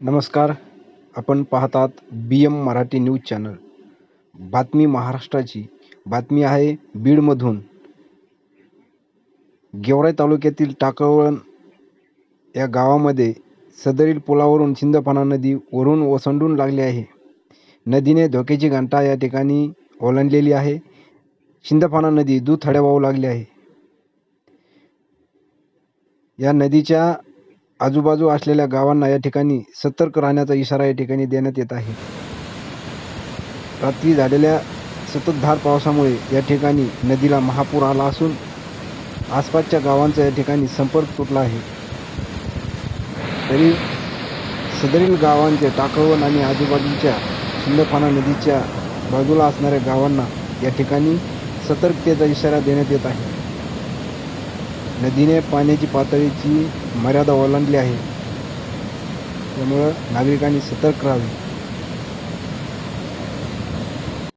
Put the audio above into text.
नमस्कार. आपण पाहतात BM मराठी न्यूज चॅनल. बातमी महाराष्ट्राची. बातमी आहे बीडमधून. गेवराई तालुक्यातील टाकळवण या गावामध्ये सदरील पुलावरून सिंदफणा नदी वरून ओसंडून लागली आहे. नदीने धोक्याची घंटा या ठिकाणी ओलांडलेली आहे. सिंदफणा नदी दुथड्या वाहू लागली आहे. या नदीच्या आजूबाजू असलेल्या गावांना या ठिकाणी सतर्क राहण्याचा इशारा या ठिकाणी देण्यात येत आहे. रात्री झालेल्या संततधार पावसामुळे या ठिकाणी नदीला महापूर आला असून आसपासच्या गावांचा या ठिकाणी संपर्क तुटला आहे. तरी सदरील गावांचे टाकळवण आणि आजूबाजूच्या सिंदफणा नदीच्या बाजूला असणाऱ्या गावांना या ठिकाणी सतर्कतेचा इशारा देण्यात येत आहे. नदीने पाण्याची पातळीची मर्यादा ओलांडली आहे. त्यामुळं नागरिकांनी सतर्क राहावे.